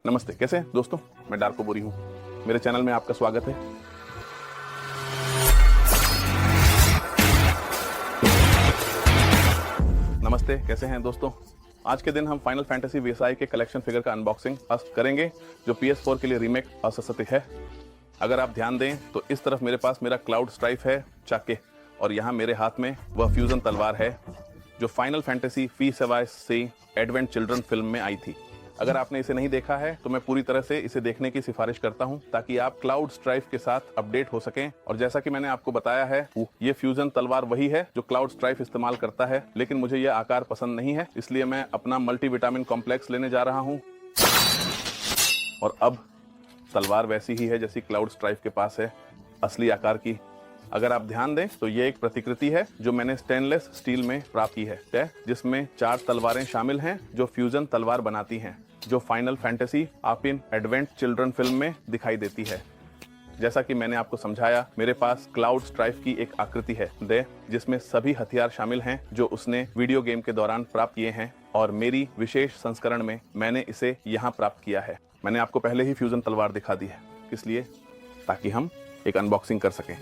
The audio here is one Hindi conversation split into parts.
नमस्ते, कैसे हैं दोस्तों? मैं डार्को बोरी हूँ। मेरे चैनल में आपका स्वागत है। नमस्ते, कैसे हैं दोस्तों? आज के दिन हम फाइनल फैंटेसी VSI के कलेक्शन फिगर का अनबॉक्सिंग करेंगे जो PS4 के लिए रीमेक अससती है। अगर आप ध्यान दें तो इस तरफ मेरे पास मेरा क्लाउड स्ट्राइफ है चाके, और यहाँ मेरे हाथ में वह फ्यूजन तलवार है जो फाइनल फैंटेसी V7 से एडवेंट चिल्ड्रन फिल्म में आई थी। अगर आपने इसे नहीं देखा है तो मैं पूरी तरह से इसे देखने की सिफारिश करता हूं ताकि आप क्लाउड स्ट्राइफ के साथ अपडेट हो सकें। और जैसा कि मैंने आपको बताया है, ये फ्यूजन तलवार वही है जो क्लाउड स्ट्राइफ इस्तेमाल करता है, लेकिन मुझे यह आकार पसंद नहीं है, इसलिए मैं अपना मल्टीविटामिन कॉम्प्लेक्स लेने जा रहा हूं। और अब तलवार वैसी ही है जैसी क्लाउड स्ट्राइफ के पास है, असली आकार की। अगर आप ध्यान दें तो ये एक प्रतिकृति है जो मैंने स्टेनलेस स्टील में प्राप्त की है, जिसमें 4 तलवारें शामिल हैं जो फ्यूजन तलवार बनाती हैं, जो फाइनल फैंटेसी आप इन एडवेंट चिल्ड्रन फिल्म में दिखाई देती है। जैसा कि मैंने आपको समझाया, मेरे पास क्लाउड स्ट्राइफ की एक आकृति है जिसमें सभी हथियार शामिल हैं जो उसने वीडियो गेम के दौरान प्राप्त किए हैं, और मेरी विशेष संस्करण में मैंने इसे यहाँ प्राप्त किया है। मैंने आपको पहले ही फ्यूजन तलवार दिखा दी है, इसलिए ताकि हम एक अनबॉक्सिंग कर सकें।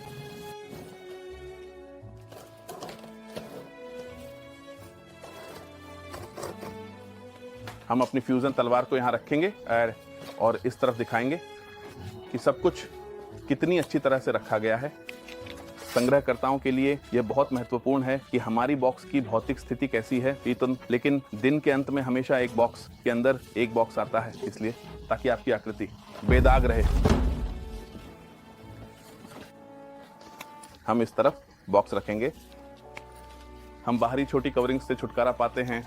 हम अपनी फ्यूजन तलवार को यहाँ रखेंगे और इस तरफ दिखाएंगे कि सब कुछ कितनी अच्छी तरह से रखा गया है। संग्रहकर्ताओं के लिए यह बहुत महत्वपूर्ण है कि हमारी बॉक्स की भौतिक स्थिति कैसी है, लेकिन दिन के अंत में हमेशा एक बॉक्स के अंदर एक बॉक्स आता है, इसलिए ताकि आपकी आकृति बेदाग रहे। हम इस तरफ बॉक्स रखेंगे। हम बाहरी छोटी कवरिंग से छुटकारा पाते हैं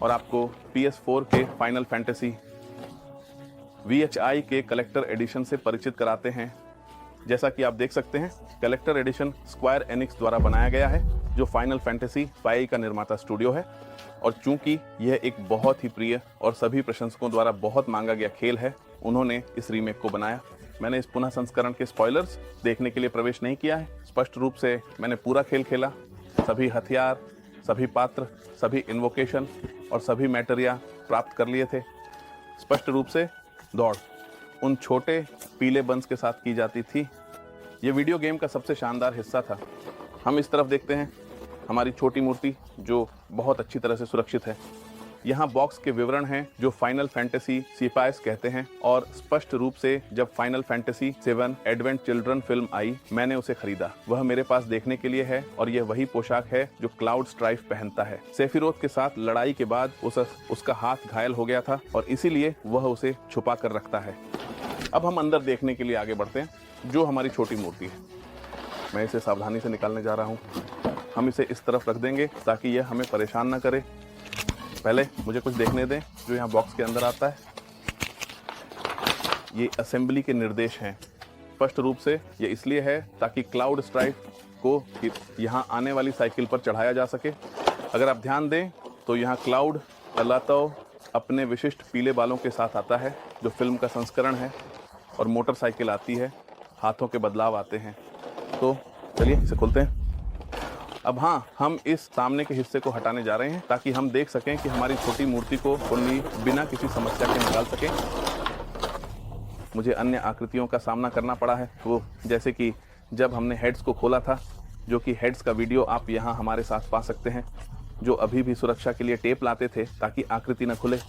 और आपको PS4 के फाइनल फैंटेसी VHI के कलेक्टर एडिशन से परिचित कराते हैं। जैसा कि आप देख सकते हैं, कलेक्टर एडिशन स्क्वायर एनिक्स द्वारा बनाया गया है, जो फाइनल फैंटेसी VI का निर्माता स्टूडियो है। और चूंकि यह एक बहुत ही प्रिय और सभी प्रशंसकों द्वारा बहुत मांगा गया खेल है, उन्होंने इस रीमेक को बनाया। मैंने इस पुनः संस्करण के स्पॉयलर्स देखने के लिए प्रवेश नहीं किया है। स्पष्ट रूप से मैंने पूरा खेल खेला, सभी हथियार, सभी पात्र, सभी इन्वोकेशन और सभी मैटेरिया प्राप्त कर लिए थे। स्पष्ट रूप से दौड़ उन छोटे पीले बंस के साथ की जाती थी। ये वीडियो गेम का सबसे शानदार हिस्सा था। हम इस तरफ देखते हैं हमारी छोटी मूर्ति जो बहुत अच्छी तरह से सुरक्षित है। यहाँ बॉक्स के विवरण हैं जो फाइनल फैंटेसी सिपाइस कहते हैं, और स्पष्ट रूप से जब Final Fantasy 7 Advent Children film आई, मैंने उसे खरीदा। वह मेरे पास देखने के लिए है, और यह वही पोशाक है जो क्लाउड स्ट्राइफ पहनता है। सेफिरोथ के साथ लड़ाई के बाद उसका हाथ घायल हो गया था, और इसीलिए वह उसे छुपा कर रखता है। अब हम अंदर देखने के लिए आगे बढ़ते हैं, जो हमारी छोटी मूर्ति है। मैं इसे सावधानी से निकालने जा रहा हूँ। हम इसे इस तरफ रख देंगे ताकि यह हमें परेशान न करे। पहले मुझे कुछ देखने दें जो यहाँ बॉक्स के अंदर आता है। ये असेंबली के निर्देश हैं। स्पष्ट रूप से ये इसलिए है ताकि क्लाउड स्ट्राइफ को यहाँ आने वाली साइकिल पर चढ़ाया जा सके। अगर आप ध्यान दें तो यहाँ क्लाउड अलातो अपने विशिष्ट पीले बालों के साथ आता है, जो फिल्म का संस्करण है, और मोटरसाइकिल आती है, हाथों के बदलाव आते हैं। तो चलिए इसे खोलते हैं। अब हाँ, हम इस सामने के हिस्से को हटाने जा रहे हैं ताकि हम देख सकें कि हमारी छोटी मूर्ति को बिना किसी समस्या के निकाल सकें। मुझे अन्य आकृतियों का सामना करना पड़ा है, वो जैसे कि जब हमने हेड्स को खोला था, जो कि हेड्स का वीडियो आप यहाँ हमारे साथ पा सकते हैं, जो अभी भी सुरक्षा के लिए टेप लाते थे ताकि आकृति न खुले।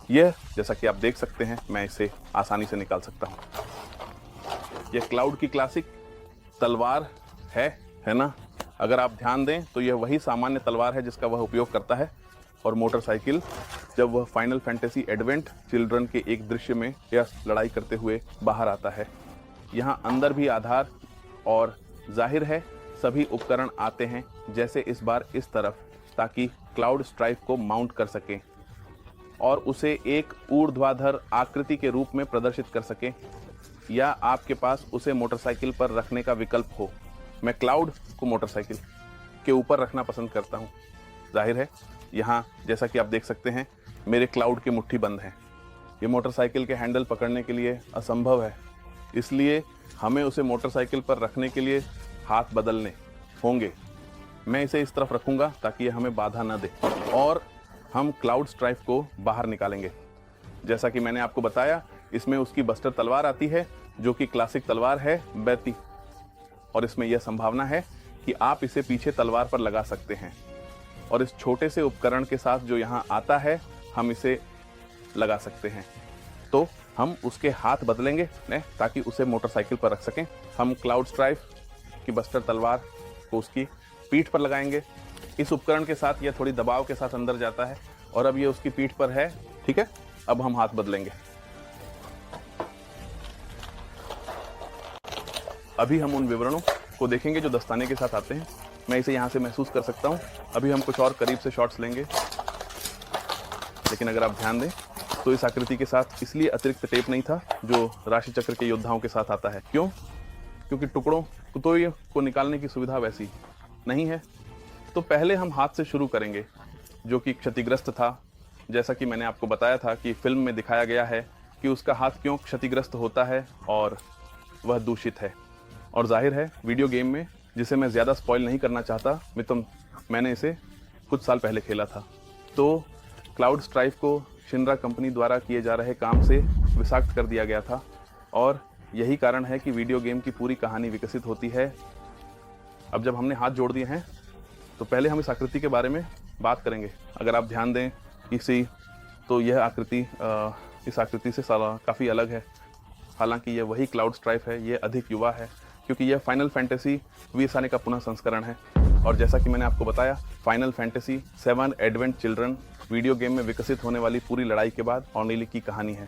यह जैसा कि आप देख सकते हैं, मैं इसे आसानी से निकाल सकता हूँ। यह क्लाउड की क्लासिक तलवार है ना? अगर आप ध्यान दें तो यह वही सामान्य तलवार है जिसका वह उपयोग करता है, और मोटरसाइकिल जब वह फाइनल फैंटेसी एडवेंट चिल्ड्रन के एक दृश्य में यह लड़ाई करते हुए बाहर आता है। यहाँ अंदर भी आधार और जाहिर है सभी उपकरण आते हैं, जैसे इस बार इस तरफ, ताकि क्लाउड स्ट्राइफ को माउंट कर सकें और उसे एक ऊर्ध्वाधर आकृति के रूप में प्रदर्शित कर सकें, या आपके पास उसे मोटरसाइकिल पर रखने का विकल्प हो। मैं क्लाउड को मोटरसाइकिल के ऊपर रखना पसंद करता हूँ। जाहिर है यहाँ जैसा कि आप देख सकते हैं, मेरे क्लाउड की मुट्ठी बंद है। ये मोटरसाइकिल के हैंडल पकड़ने के लिए असंभव है, इसलिए हमें उसे मोटरसाइकिल पर रखने के लिए हाथ बदलने होंगे। मैं इसे इस तरफ रखूँगा ताकि यह हमें बाधा न दे, और हम क्लाउड स्ट्राइफ को बाहर निकालेंगे। जैसा कि मैंने आपको बताया, इसमें उसकी बस्टर तलवार आती है जो कि क्लासिक तलवार है बैती, और इसमें यह संभावना है कि आप इसे पीछे तलवार पर लगा सकते हैं। और इस छोटे से उपकरण के साथ जो यहाँ आता है, हम इसे लगा सकते हैं। तो हम उसके हाथ बदलेंगे ताकि उसे मोटरसाइकिल पर रख सकें। हम क्लाउड स्ट्राइफ की बस्टर तलवार को उसकी पीठ पर लगाएंगे। इस उपकरण के साथ यह थोड़ी दबाव के साथ अंदर जाता है और अब ये उसकी पीठ पर है। ठीक है, अब हम हाथ बदलेंगे। अभी हम उन विवरणों को देखेंगे जो दस्ताने के साथ आते हैं। मैं इसे यहाँ से महसूस कर सकता हूँ। अभी हम कुछ और करीब से शॉट्स लेंगे, लेकिन अगर आप ध्यान दें तो इस आकृति के साथ इसलिए अतिरिक्त टेप नहीं था जो राशि चक्र के योद्धाओं के साथ आता है। क्यों? क्योंकि टुकड़ों को निकालने की सुविधा वैसी नहीं है। तो पहले हम हाथ से शुरू करेंगे जो कि क्षतिग्रस्त था। जैसा कि मैंने आपको बताया था कि फिल्म में दिखाया गया है कि उसका हाथ क्यों क्षतिग्रस्त होता है और वह दूषित है। और जाहिर है वीडियो गेम में, जिसे मैं ज़्यादा स्पॉइल नहीं करना चाहता, मैंने इसे कुछ साल पहले खेला था। तो क्लाउड स्ट्राइफ को शिनरा कंपनी द्वारा किए जा रहे काम से विषाक्त कर दिया गया था और यही कारण है कि वीडियो गेम की पूरी कहानी विकसित होती है। अब जब हमने हाथ जोड़ दिए हैं तो पहले हम इस आकृति के बारे में बात करेंगे। अगर आप ध्यान दें तो यह आकृति इस आकृति से काफ़ी अलग है। हालांकि यह वही क्लाउड स्ट्राइफ है, यह अधिक युवा है क्योंकि यह फाइनल फैंटेसी वीरसाने का पुनः संस्करण है। और जैसा कि मैंने आपको बताया, final Fantasy 7 Advent children video game में विकसित होने वाली पूरी लड़ाई के बाद ऑर्नेली की कहानी है।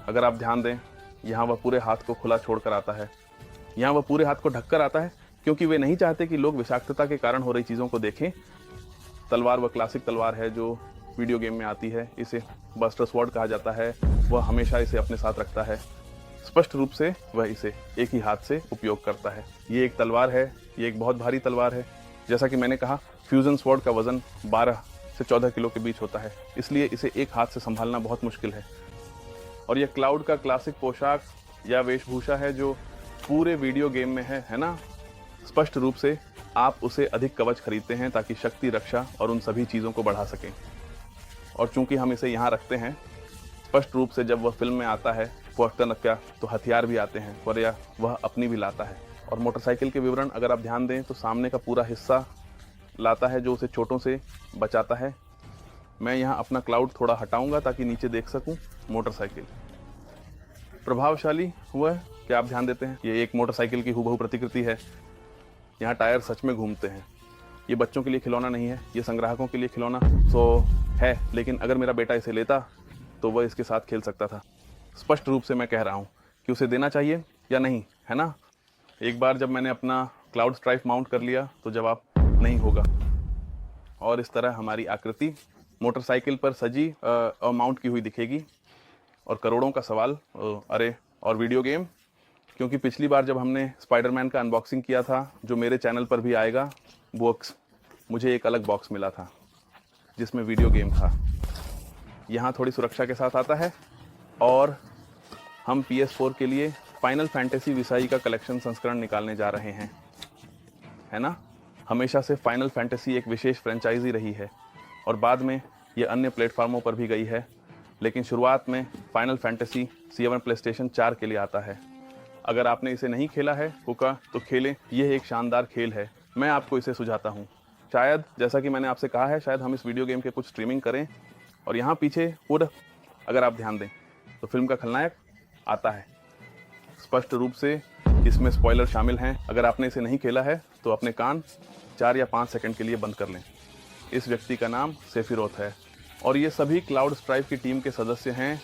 अगर आप ध्यान दें, यहाँ वह पूरे हाथ को खुला छोड़कर आता है। यहाँ वह पूरे हाथ को ढककर आता है क्योंकि वे नहीं चाहते कि लोग विषाक्तता के कारण हो रही चीज़ों को देखें। तलवार वह क्लासिक तलवार है जो वीडियो गेम में आती है। इसे बस्टर स्वॉर्ड कहा जाता है। वह हमेशा इसे अपने साथ रखता है। स्पष्ट रूप से वह इसे एक ही हाथ से उपयोग करता है। ये एक तलवार है, ये एक बहुत भारी तलवार है। जैसा कि मैंने कहा, फ्यूजन स्वॉर्ड का वजन 12 से 14 किलो के बीच होता है, इसलिए इसे एक हाथ से संभालना बहुत मुश्किल है। और यह क्लाउड का क्लासिक पोशाक या वेशभूषा है जो पूरे वीडियो गेम में है ना। स्पष्ट रूप से आप उसे अधिक कवच खरीदते हैं ताकि शक्ति, रक्षा और उन सभी चीज़ों को बढ़ा सकें। और चूंकि हम इसे यहाँ रखते हैं, स्पष्ट रूप से जब वह फिल्म में आता है तो हथियार भी आते हैं और या वह अपनी भी लाता है। और मोटरसाइकिल के विवरण अगर आप ध्यान दें तो सामने का पूरा हिस्सा लाता है जो उसे चोटों से बचाता है। मैं यहाँ अपना क्लाउड थोड़ा हटाऊंगा ताकि नीचे देख सकूं। मोटरसाइकिल प्रभावशाली हुआ है, क्या आप ध्यान देते हैं? ये एक मोटरसाइकिल की हूबहू प्रतिकृति है। यहाँ टायर सच में घूमते हैं। ये बच्चों के लिए खिलौना नहीं है, ये संग्राहकों के लिए खिलौना है, लेकिन अगर मेरा बेटा इसे लेता तो वह इसके साथ खेल सकता था। स्पष्ट रूप से मैं कह रहा हूँ कि उसे देना चाहिए या नहीं, है ना। एक बार जब मैंने अपना क्लाउड स्ट्राइफ माउंट कर लिया तो जवाब नहीं होगा। और इस तरह हमारी आकृति मोटरसाइकिल पर सजी और माउंट की हुई दिखेगी। और करोड़ों का सवाल, अरे और वीडियो गेम, क्योंकि पिछली बार जब हमने स्पाइडरमैन का अनबॉक्सिंग किया था, जो मेरे चैनल पर भी आएगा, बॉक्स, मुझे एक अलग बॉक्स मिला था जिसमें वीडियो गेम था। यहाँ थोड़ी सुरक्षा के साथ आता है। और हम PS4 के लिए फाइनल फैंटेसी विसाई का कलेक्शन संस्करण निकालने जा रहे हैं, है ना। हमेशा से फाइनल फैंटेसी एक विशेष फ्रेंचाइजी रही है और बाद में ये अन्य प्लेटफार्मों पर भी गई है, लेकिन शुरुआत में फाइनल फैंटेसी 7 PlayStation 4 के लिए आता है। अगर आपने इसे नहीं खेला है तो खेलें, यह एक शानदार खेल है। मैं आपको इसे सुझाता हूँ। शायद, जैसा कि मैंने आपसे कहा है, शायद हम इस वीडियो गेम के कुछ स्ट्रीमिंग करें। और यहाँ पीछे अगर आप ध्यान दें तो फिल्म का खलनायक आता है। स्पष्ट रूप से इसमें स्पॉइलर शामिल हैं। अगर आपने इसे नहीं खेला है तो अपने कान 4 या 5 सेकंड के लिए बंद कर लें। इस व्यक्ति का नाम सेफिरोथ है और ये सभी क्लाउड स्ट्राइफ की टीम के सदस्य हैं।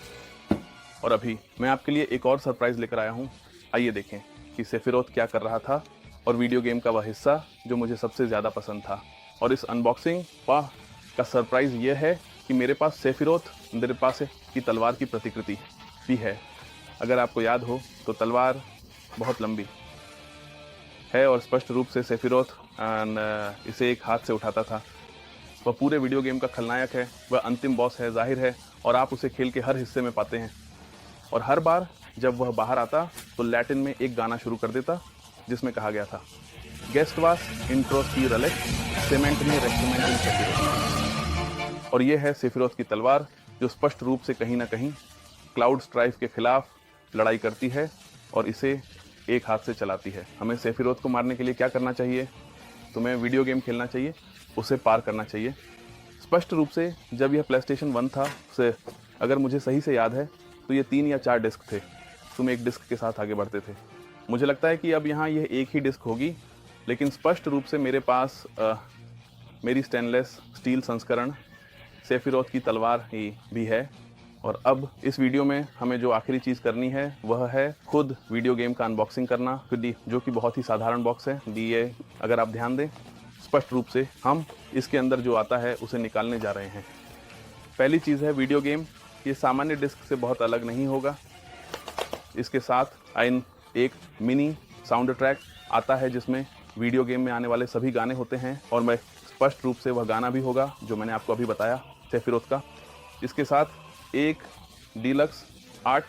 और अभी मैं आपके लिए एक और सरप्राइज लेकर आया हूँ। आइए देखें कि सेफिरोथ क्या कर रहा था और वीडियो गेम का वह हिस्सा जो मुझे सबसे ज़्यादा पसंद था। और इस अनबॉक्सिंग का सरप्राइज ये है कि मेरे पास सेफिरोथ की तलवार की प्रतिकृति भी है। अगर आपको याद हो तो तलवार बहुत लंबी है और स्पष्ट रूप से सेफिरोथ इसे एक हाथ से उठाता था। वह पूरे वीडियो गेम का खलनायक है, वह अंतिम बॉस है, जाहिर है, और आप उसे खेल के हर हिस्से में पाते हैं। और हर बार जब वह बाहर आता तो लैटिन में एक गाना शुरू कर देता जिसमें कहा गया था, गेस्ट वास इंट्रोस्टी रलेक सीमेंट में रेक्समेंट इन सेफिरोथ। और ये है सेफिरोथ की तलवार जो स्पष्ट रूप से कहीं ना कहीं क्लाउड स्ट्राइफ के खिलाफ लड़ाई करती है और इसे एक हाथ से चलाती है। हमें सेफिरोथ को मारने के लिए क्या करना चाहिए? तुम्हें वीडियो गेम खेलना चाहिए, उसे पार करना चाहिए। स्पष्ट रूप से जब यह प्लेस्टेशन 1 था, उसे अगर मुझे सही से याद है तो ये 3 या 4 डिस्क थे। तुम एक डिस्क के साथ आगे बढ़ते थे। मुझे लगता है कि अब यहाँ यह एक ही डिस्क होगी, लेकिन स्पष्ट रूप से मेरे पास मेरी स्टेनलेस स्टील संस्करण सेफिरोथ की तलवार ही भी है। और अब इस वीडियो में हमें जो आखिरी चीज़ करनी है वह है खुद वीडियो गेम का अनबॉक्सिंग करना, जो कि बहुत ही साधारण बॉक्स है। ये अगर आप ध्यान दें, स्पष्ट रूप से हम इसके अंदर जो आता है उसे निकालने जा रहे हैं। पहली चीज़ है वीडियो गेम। ये सामान्य डिस्क से बहुत अलग नहीं होगा। इसके साथ एक मिनी साउंड ट्रैक आता है जिसमें वीडियो गेम में आने वाले सभी गाने होते हैं, और मैं स्पष्ट रूप से वह गाना भी होगा जो मैंने आपको अभी बताया सेफिरोथ का। इसके साथ एक डीलक्स आर्ट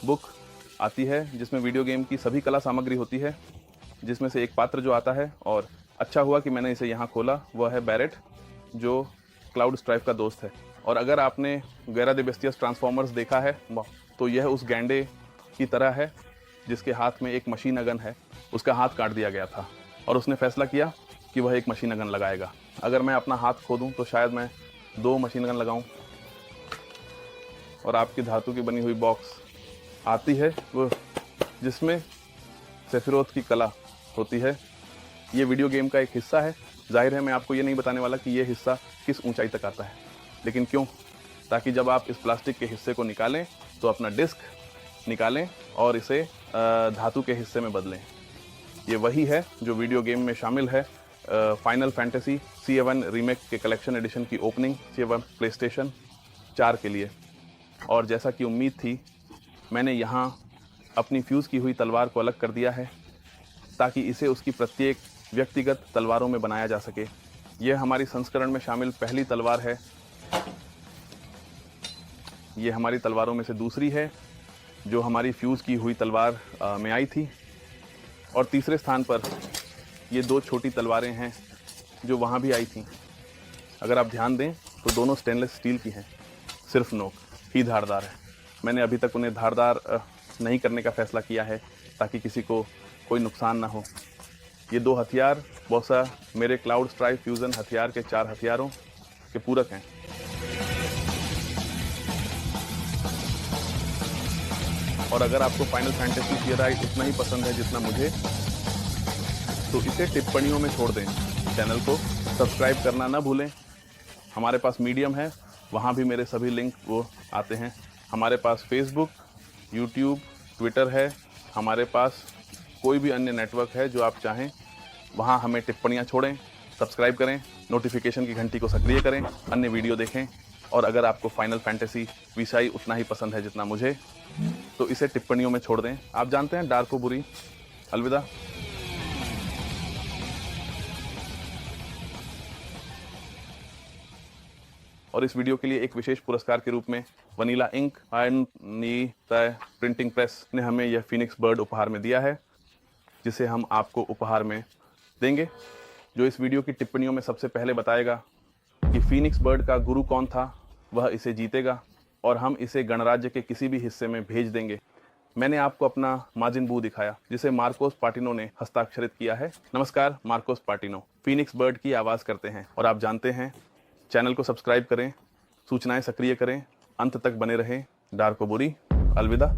बुक आती है जिसमें वीडियो गेम की सभी कला सामग्री होती है, जिसमें से एक पात्र जो आता है, और अच्छा हुआ कि मैंने इसे यहाँ खोला, वह है बैरेट, जो क्लाउड स्ट्राइफ का दोस्त है। और अगर आपने गेरा द बेस्टियस ट्रांसफॉर्मर्स देखा है तो यह उस गैंडे की तरह है जिसके हाथ में एक मशीन गन है। उसका हाथ काट दिया गया था और उसने फैसला किया कि वह एक मशीन गन लगाएगा। अगर मैं अपना हाथ खो दूं तो शायद मैं 2 मशीन गन लगाऊं। और आपकी धातु की बनी हुई बॉक्स आती है वो जिसमें सेफिरोथ की कला होती है। ये वीडियो गेम का एक हिस्सा है। जाहिर है मैं आपको ये नहीं बताने वाला कि ये हिस्सा किस ऊंचाई तक आता है, लेकिन क्यों? ताकि जब आप इस प्लास्टिक के हिस्से को निकालें तो अपना डिस्क निकालें और इसे धातु के हिस्से में बदलें। ये वही है जो वीडियो गेम में शामिल है। फाइनल फैंटेसी CA1 रीमेक के कलेक्शन एडिशन की ओपनिंग CA1 प्लेस्टेशन 4 के लिए। और जैसा कि उम्मीद थी, मैंने यहाँ अपनी फ्यूज़ की हुई तलवार को अलग कर दिया है ताकि इसे उसकी प्रत्येक व्यक्तिगत तलवारों में बनाया जा सके। यह हमारी संस्करण में शामिल पहली तलवार है। ये हमारी तलवारों में से दूसरी है जो हमारी फ्यूज़ की हुई तलवार में आई थी। और तीसरे स्थान पर ये 2 छोटी तलवारें हैं जो वहाँ भी आई थी। अगर आप ध्यान दें तो दोनों स्टेनलेस स्टील की हैं, सिर्फ नोक ही धारदार है। मैंने अभी तक उन्हें धारदार नहीं करने का फैसला किया है ताकि किसी को कोई नुकसान ना हो। ये 2 हथियार बहुशा मेरे क्लाउड स्ट्राइफ फ्यूज़न हथियार के 4 हथियारों के पूरक हैं। और अगर आपको फाइनल फैंटेसी CA1 उतना ही पसंद है जितना मुझे, तो इसे टिप्पणियों में छोड़ दें। चैनल को सब्सक्राइब करना ना भूलें। हमारे पास मीडियम है, वहाँ भी मेरे सभी लिंक वो आते हैं। हमारे पास फेसबुक, यूट्यूब, ट्विटर है। हमारे पास कोई भी अन्य नेटवर्क है जो आप चाहें, वहाँ हमें टिप्पणियाँ छोड़ें, सब्सक्राइब करें, नोटिफिकेशन की घंटी को सक्रिय करें, अन्य वीडियो देखें। और अगर आपको फाइनल फैंटेसी विषय उतना ही पसंद है जितना मुझे, तो इसे टिप्पणियों में छोड़ दें। आप जानते हैं, डार्को बुरी। अलविदा। और इस वीडियो के लिए एक विशेष पुरस्कार के रूप में Vanilla Ink and Printing Press ने हमें यह फीनिक्स बर्ड उपहार में दिया है, जिसे हम आपको उपहार में देंगे। जो इस वीडियो की टिप्पणियों में सबसे पहले बताएगा कि फीनिक्स बर्ड का गुरु कौन था, वह इसे जीतेगा और हम इसे गणराज्य के किसी भी हिस्से में भेज देंगे। मैंने आपको अपना माजिन बू दिखाया जिसे मार्कोस पार्टिनो ने हस्ताक्षरित किया है। नमस्कार, मार्कोस पार्टिनो फीनिक्स बर्ड की आवाज़ करते हैं। और आप जानते हैं, चैनल को सब्सक्राइब करें, सूचनाएं सक्रिय करें, अंत तक बने रहें। डार्को बुरी। अलविदा।